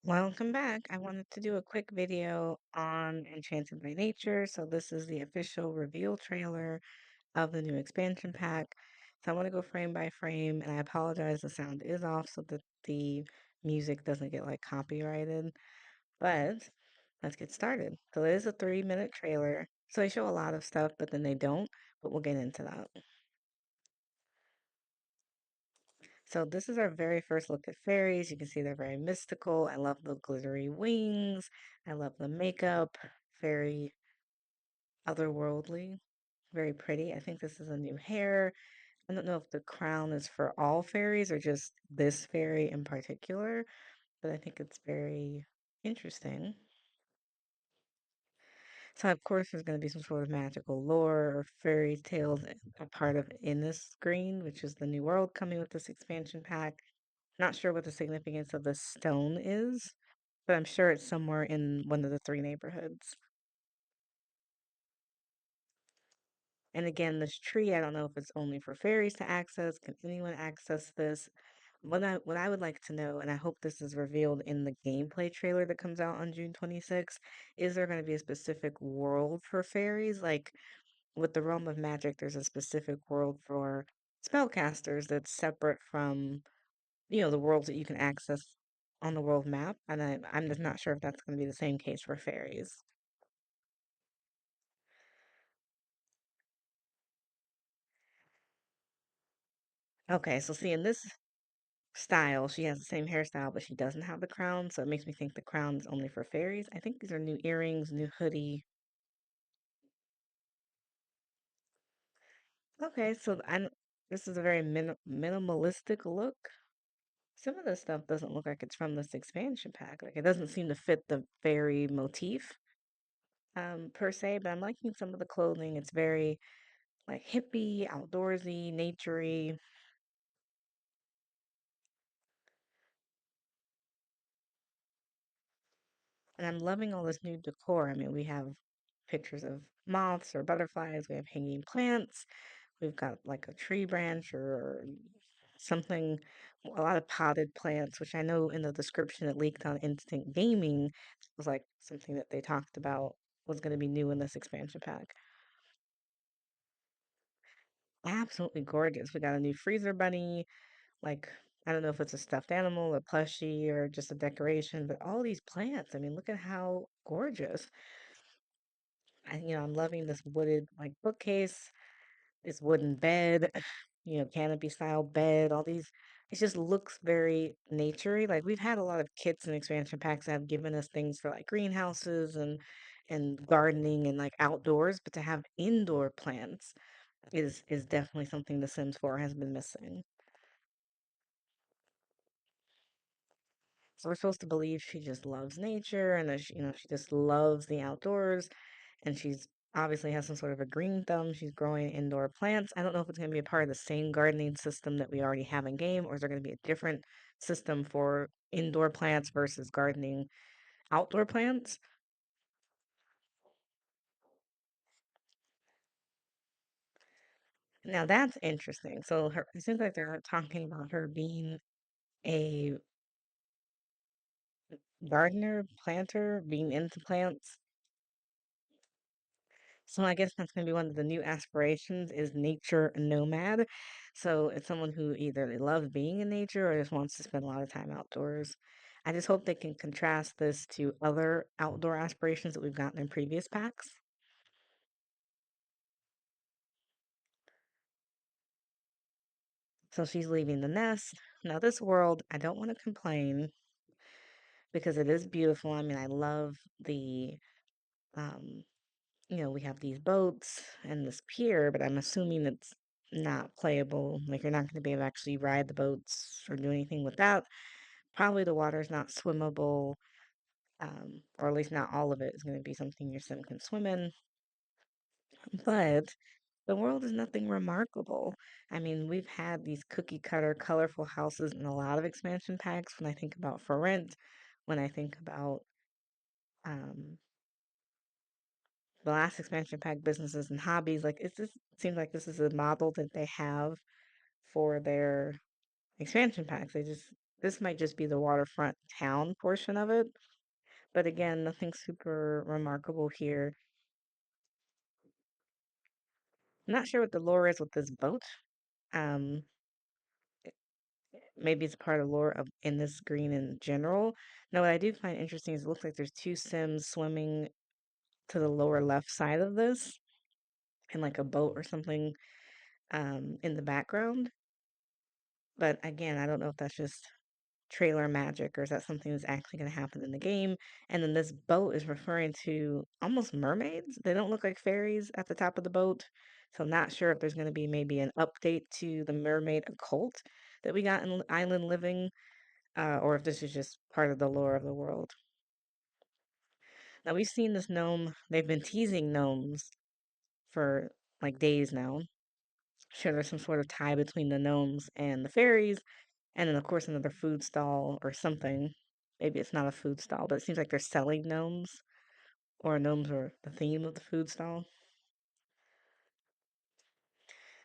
Welcome back. I wanted to do a quick video on Enchanted by Nature. So this is the official reveal trailer of the new expansion pack. So I want to go frame by frame, and I apologize the sound is off so that the music doesn't get like copyrighted. But let's get started. So it is a 3-minute trailer. So they show a lot of stuff, but then they don't, but we'll get into that. So this is our very first look at fairies. You can see they're very mystical. I love the glittery wings. I love the makeup. Very otherworldly, very pretty. I think this is a new hair. I don't know if the crown is for all fairies or just this fairy in particular, but I think it's very interesting. So of course there's going to be some sort of magical lore or fairy tales a part of in this screen, which is the new world coming with this expansion pack. Not sure what the significance of the stone is, but I'm sure it's somewhere in one of the three neighborhoods. And again, this tree, I don't know if it's only for fairies to access. Can anyone access this? What I would like to know, and I hope this is revealed in the gameplay trailer that comes out on June 26th, is there going to be a specific world for fairies? Like with the realm of magic, there's a specific world for spellcasters that's separate from, the worlds that you can access on the world map. And I'm just not sure if that's going to be the same case for fairies. Okay, so see, in this style, she has the same hairstyle, but she doesn't have the crown, so it makes me think the crown is only for fairies. I think these are new earrings, new hoodie. Okay, so this is a very minimalistic look. Some of this stuff doesn't look like it's from this expansion pack. Like it doesn't seem to fit the fairy motif, per se, but I'm liking some of the clothing. It's very like hippie, outdoorsy, naturey. And I'm loving all this new decor. I mean, we have pictures of moths or butterflies, we have hanging plants, we've got like a tree branch or something, a lot of potted plants, which I know in the description it leaked on Instant Gaming was like something that they talked about was going to be new in this expansion pack. Absolutely gorgeous. We got a new freezer bunny, like I don't know if it's a stuffed animal, a plushie, or just a decoration, but all these plants, I mean, look at how gorgeous. I'm loving this wooded like bookcase, this wooden bed, canopy style bed, all these. It just looks very naturey. Like we've had a lot of kits and expansion packs that have given us things for like greenhouses and gardening and like outdoors, but to have indoor plants is definitely something The Sims 4 has been missing. So we're supposed to believe she just loves nature and that she just loves the outdoors and she's obviously has some sort of a green thumb. She's growing indoor plants. I don't know if it's going to be a part of the same gardening system that we already have in game, or is there going to be a different system for indoor plants versus gardening outdoor plants? Now that's interesting. So it seems like they're talking about her being a gardener, planter, being into plants. So I guess that's going to be one of the new aspirations is nature nomad. So it's someone who either they love being in nature or just wants to spend a lot of time outdoors. I just hope they can contrast this to other outdoor aspirations that we've gotten in previous packs. So she's leaving the nest. Now this world, I don't want to complain because it is beautiful. I mean, I love the um we have these boats and this pier, but I'm assuming it's not playable. Like you're not going to be able to actually ride the boats or do anything with that. Probably the water's not swimmable, or at least not all of it is going to be something your sim can swim in. But the world is nothing remarkable. I mean, we've had these cookie cutter, colorful houses in a lot of expansion packs. When I think about For Rent, when I think about um, the last expansion pack, businesses and hobbies, like it just seems like this is a model that they have for their expansion packs. They just This might just be the waterfront town portion of it, but again, nothing super remarkable here. I'm not sure what the lore is with this boat. Um, Maybe it's part of lore of in this green in general. Now, what I do find interesting is it looks like there's two Sims swimming to the lower left side of this, in like a boat or something in the background. But again, I don't know if that's just trailer magic or is that something that's actually going to happen in the game. And then this boat is referring to almost mermaids. They don't look like fairies at the top of the boat. So I'm not sure if there's going to be maybe an update to the mermaid occult that we got in Island Living, or if this is just part of the lore of the world. Now we've seen this gnome. They've been teasing gnomes for like days now. Sure, there's some sort of tie between the gnomes and the fairies, and then of course another food stall or something. Maybe it's not a food stall, but it seems like they're selling gnomes, or gnomes are the theme of the food stall.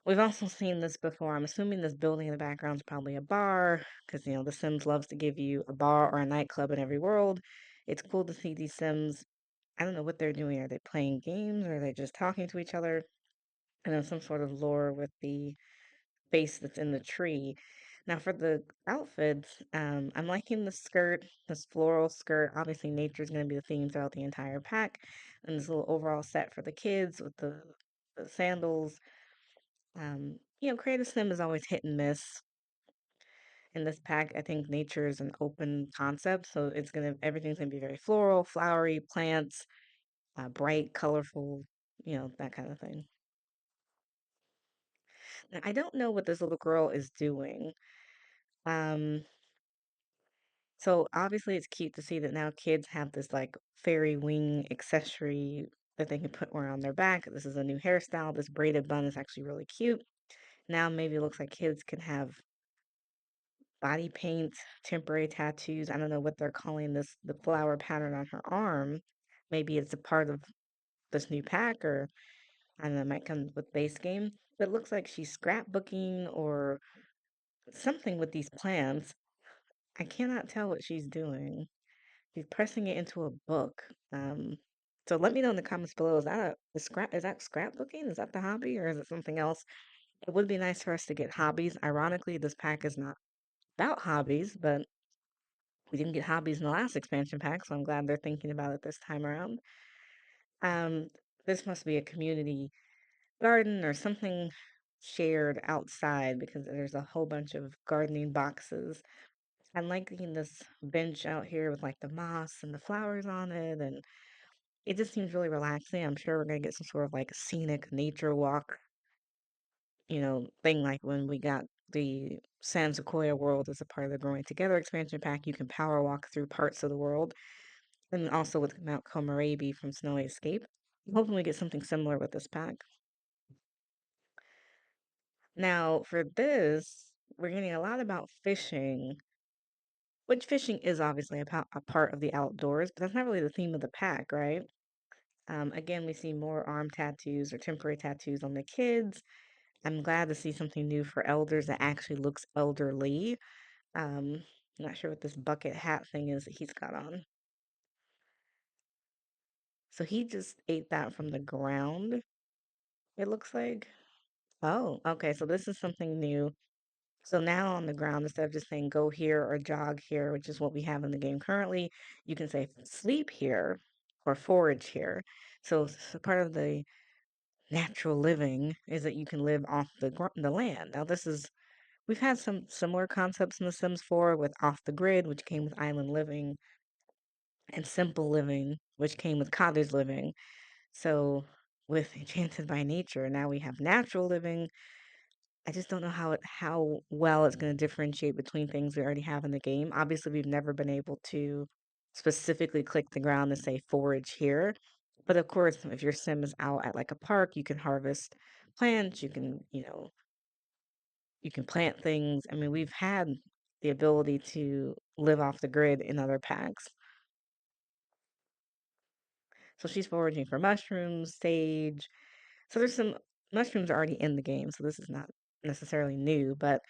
We've also seen this before. I'm assuming this building in the background is probably a bar, because The Sims loves to give you a bar or a nightclub in every world. It's cool to see these Sims. I don't know what they're doing. Are they playing games or are they just talking to each other? And then some sort of lore with the face that's in the tree. Now for the outfits, I'm liking the skirt, this floral skirt. Obviously, nature is going to be the theme throughout the entire pack, and this little overall set for the kids with the sandals. Creative Sim is always hit and miss. In this pack, I think nature is an open concept, so everything's gonna be very floral, flowery, plants, bright, colorful, that kind of thing. Now, I don't know what this little girl is doing. Um, So obviously it's cute to see that now kids have this like fairy wing accessory that they can put around their back. This is a new hairstyle. This braided bun is actually really cute. Now maybe it looks like kids can have body paint, temporary tattoos. I don't know what they're calling this, the flower pattern on her arm. Maybe it's a part of this new pack, or I don't know, it might come with base game. But it looks like she's scrapbooking or something with these plants. I cannot tell what she's doing. He's pressing it into a book. So let me know in the comments below. Is that scrapbooking? Is that the hobby or is it something else? It would be nice for us to get hobbies. Ironically, this pack is not about hobbies, but we didn't get hobbies in the last expansion pack, so I'm glad they're thinking about it this time around. Um, this must be a community garden or something shared outside because there's a whole bunch of gardening boxes. I'm liking this bench out here with like the moss and the flowers on it, and it just seems really relaxing. I'm sure we're gonna get some sort of like scenic nature walk, thing like when we got the San Sequoia world as a part of the Growing Together expansion pack. You can power walk through parts of the world, and also with Mount Komorebi from Snowy Escape. I'm hoping we get something similar with this pack. Now, for this, we're getting a lot about fishing, which fishing is obviously a part of the outdoors, but that's not really the theme of the pack, right? Again, we see more arm tattoos or temporary tattoos on the kids. I'm glad to see something new for elders that actually looks elderly. Um, Not sure what this bucket hat thing is that he's got on. So he just ate that from the ground, it looks like. Oh, okay. So this is something new. So now on the ground, instead of just saying go here or jog here, which is what we have in the game currently, you can say sleep here or forage here. So, part of the natural living is that you can live off the land. Now, we've had some similar concepts in The Sims 4 with off the grid, which came with island living, and simple living, which came with cottage living. So with Enchanted by Nature, now we have natural living. I just don't know how well it's going to differentiate between things we already have in the game. Obviously, we've never been able to specifically click the ground and say forage here. But of course, if your sim is out at like a park, you can harvest plants, you can plant things. I mean, we've had the ability to live off the grid in other packs. So she's foraging for mushrooms, sage. So there's some mushrooms already in the game, so this is not necessarily new, but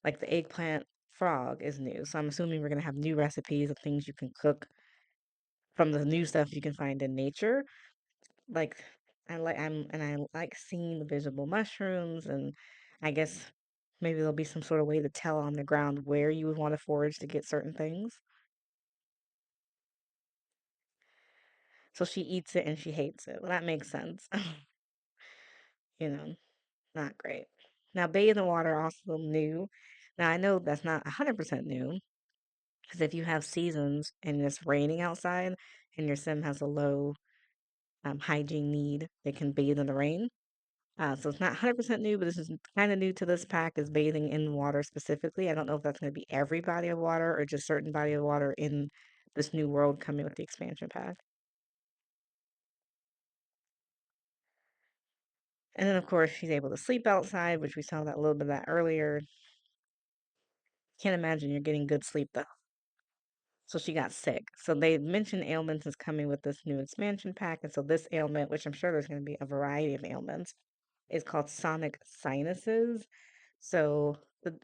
like the eggplant frog is new. So I'm assuming we're gonna have new recipes of things you can cook from the new stuff you can find in nature. Like I like seeing the visible mushrooms, and I guess maybe there'll be some sort of way to tell on the ground where you would want to forage to get certain things. So she eats it and she hates it. Well, that makes sense. You know, not great. Now, bathe in water also new. Now, I know that's not 100% new because if you have seasons and it's raining outside and your sim has a low hygiene need, they can bathe in the rain. So it's not 100% new, but this is kind of new to this pack is bathing in water specifically. I don't know if that's going to be every body of water or just certain body of water in this new world coming with the expansion pack. And then, of course, she's able to sleep outside, which we saw that a little bit of that earlier. Can't imagine you're getting good sleep though. So she got sick. So they mentioned ailments is coming with this new expansion pack. And so this ailment, which I'm sure there's going to be a variety of ailments, is called sonic sinuses. So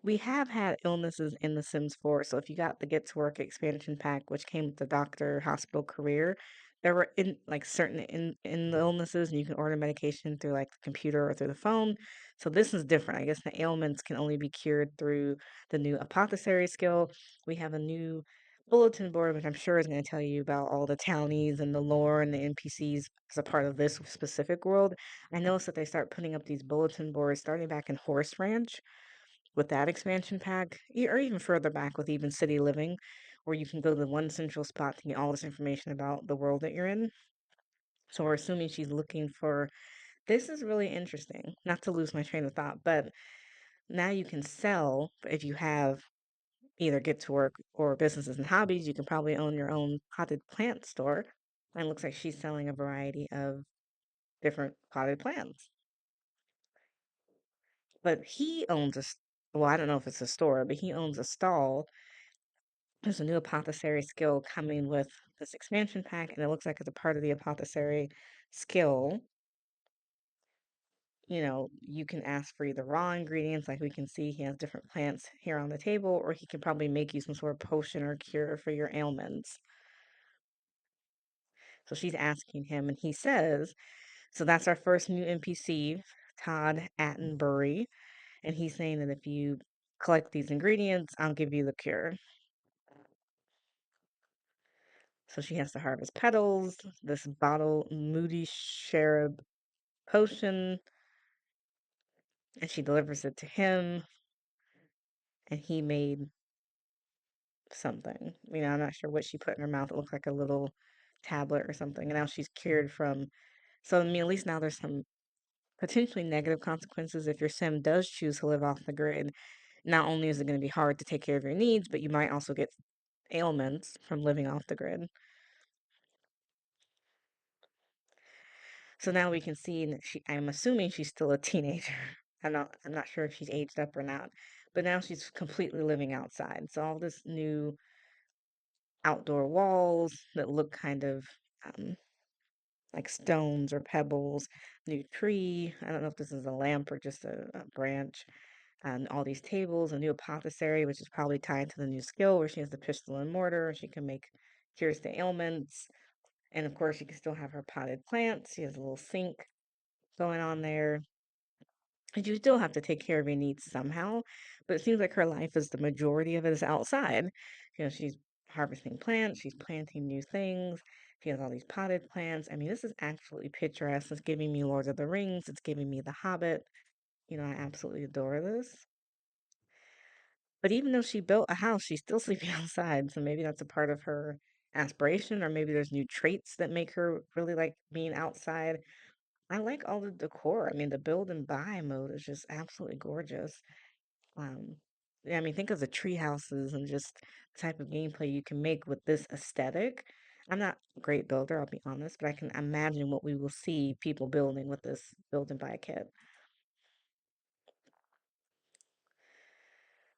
we have had illnesses in The Sims 4. So if you got the Get to Work expansion pack, which came with the doctor hospital career, there were in like certain in the illnesses, and you can order medication through like the computer or through the phone. So this is different. I guess the ailments can only be cured through the new apothecary skill. We have a new bulletin board, which I'm sure is going to tell you about all the townies and the lore and the NPCs as a part of this specific world. I noticed that they start putting up these bulletin boards starting back in Horse Ranch with that expansion pack, or even further back with even City Living, where you can go to one central spot to get all this information about the world that you're in. So we're assuming she's looking for this is really interesting. Not to lose my train of thought, but now you can sell if you have either Get to Work or businesses and hobbies, you can probably own your own potted plant store. And it looks like she's selling a variety of different potted plants. But he owns well, I don't know if it's a store, but he owns a stall. There's a new apothecary skill coming with this expansion pack, and it looks like it's a part of the apothecary skill. You can ask for either raw ingredients, like we can see he has different plants here on the table, or he can probably make you some sort of potion or cure for your ailments. So she's asking him, and he says, so that's our first new NPC, Todd Attenbury, and he's saying that if you collect these ingredients, I'll give you the cure. So she has to harvest petals, this bottle Moody Cherub potion, and she delivers it to him, and he made something. I'm not sure what she put in her mouth. It looked like a little tablet or something. And now she's cured from. So, at least now there's some potentially negative consequences if your sim does choose to live off the grid. Not only is it going to be hard to take care of your needs, but you might also get ailments from living off the grid. So now we can see that I'm assuming she's still a teenager. I'm not sure if she's aged up or not. But now she's completely living outside. So all this new outdoor walls that look kind of um, like stones or pebbles, new tree. I don't know if this is a lamp or just a branch. And all these tables, a new apothecary, which is probably tied to the new skill where she has the pistol and mortar. She can make cures to ailments. And of course, she can still have her potted plants. She has a little sink going on there. And you still have to take care of your needs somehow. But it seems like her life is the majority of it is outside. She's harvesting plants, she's planting new things. She has all these potted plants. This is absolutely picturesque. It's giving me Lord of the Rings. It's giving me The Hobbit. I absolutely adore this. But even though she built a house, she's still sleeping outside. So maybe that's a part of her aspiration, or maybe there's new traits that make her really like being outside. I like all the decor. The build and buy mode is just absolutely gorgeous. Um, yeah, think of the tree houses and just the type of gameplay you can make with this aesthetic. I'm not a great builder, I'll be honest, but I can imagine what we will see people building with this build and buy kit.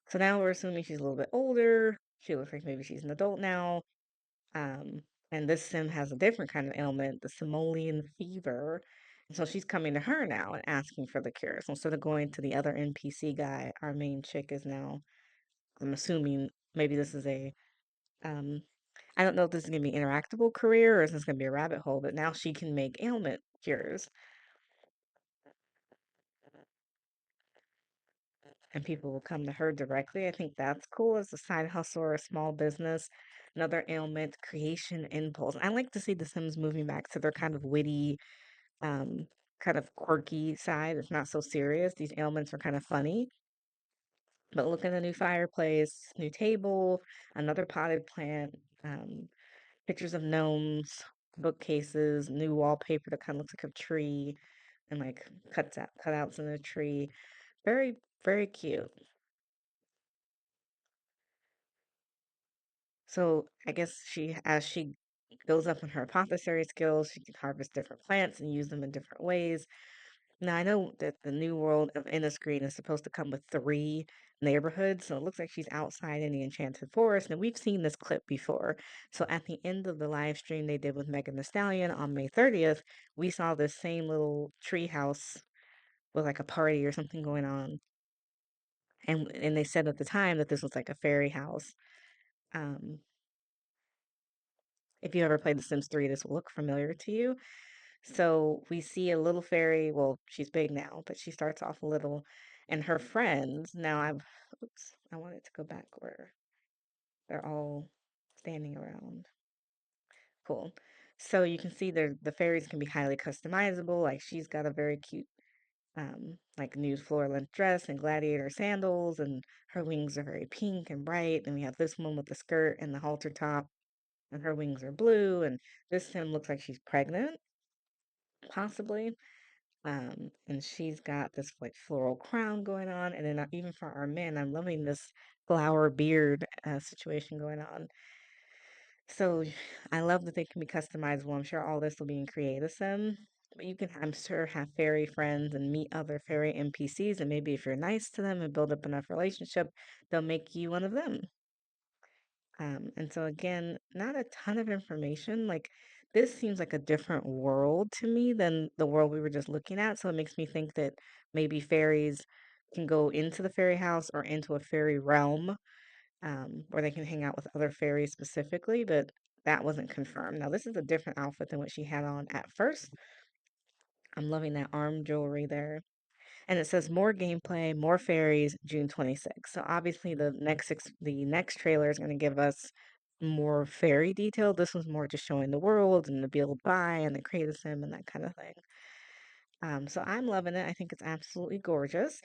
So now we're assuming she's a little bit older. She looks like maybe she's an adult now. Um, and this sim has a different kind of ailment, the simoleon fever. And so she's coming to her now and asking for the cure. So instead of going to the other NPC guy, our main chick is now I'm assuming maybe this is a um I don't know if this is gonna be interactable career or is this gonna be a rabbit hole, but now she can make ailment cures and people will come to her directly. I think that's cool as a side hustle or a small business. Another ailment, creation impulse. I like to see The Sims moving back to their kind of witty, um, kind of quirky side. It's not so serious. These ailments are kind of funny. But look at a new fireplace, new table, another potted plant, pictures of gnomes, bookcases, new wallpaper that kind of looks like a tree, and like cutouts in the tree. Very, very cute. So I guess as she goes up in her apothecary skills, she can harvest different plants and use them in different ways. Now I know that the new world of Innisgreen is supposed to come with three neighborhoods, so it looks like she's outside in the Enchanted Forest, and we've seen this clip before. So at the end of the live stream they did with Megan Thee Stallion on May 30th, we saw this same little tree house with like a party or something going on, and they said at the time that this was like a fairy house. Um, if you ever played The Sims 3, this will look familiar to you. So we see a little fairy. Well, she's big now, but she starts off little, and her friends. Now oops, I wanted to go back where they're all standing around. Cool. So you can see the fairies can be highly customizable. Like she's got a very cute, like nude floor length dress and gladiator sandals, and her wings are very pink and bright. And we have this one with the skirt and the halter top, and her wings are blue. And this sim looks like she's pregnant, possibly. And she's got this like floral crown going on, and then even for our men, I'm loving this flower beard situation going on. So I love that they can be customizable. I'm sure all this will be in Create Sim, but you can, I'm sure, have fairy friends and meet other fairy NPCs, and maybe if you're nice to them and build up enough relationship, they'll make you one of them. And so again, not a ton of information. Like this seems like a different world to me than the world we were just looking at. So it makes me think that maybe fairies can go into the fairy house or into a fairy realm, where they can hang out with other fairies specifically, but that wasn't confirmed. Now this is a different outfit than what she had on at first. I'm loving that arm jewelry there. And it says more gameplay, more fairies, June 26th. So obviously the next trailer is going to give us more fairy detail. This was more just showing the world and the build by and the create a sim and that kind of thing. So I'm loving it. I think it's absolutely gorgeous.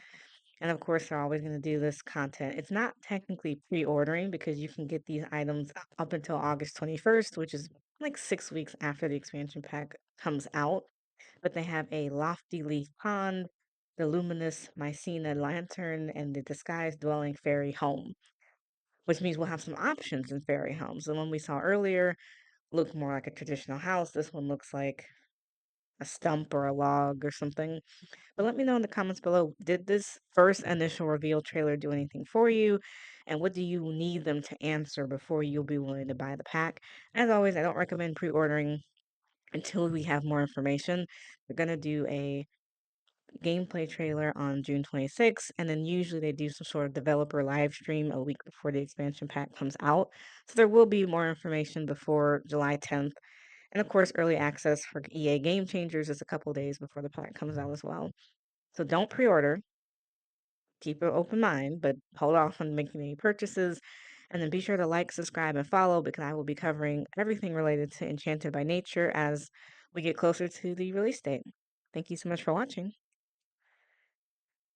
And of course, they're always going to do this content. It's not technically pre-ordering because you can get these items up until August 21st, which is like 6 weeks after the expansion pack comes out. But they have a lofty leaf pond, the luminous Mycena lantern, and the disguised dwelling fairy home, which means we'll have some options in fairy homes. The one we saw earlier looked more like a traditional house. This one looks like a stump or a log or something. But let me know in the comments below, did this first initial reveal trailer do anything for you? And what do you need them to answer before you'll be willing to buy the pack? As always, I don't recommend pre-ordering until we have more information. We're going to do a gameplay trailer on June 26th, and then usually they do some sort of developer live stream a week before the expansion pack comes out. So there will be more information before July 10th. And of course, early access for EA Game Changers is a couple days before the pack comes out as well. So don't pre-order. Keep an open mind, but hold off on making any purchases. And then be sure to like, subscribe, and follow because I will be covering everything related to Enchanted by Nature as we get closer to the release date. Thank you so much for watching.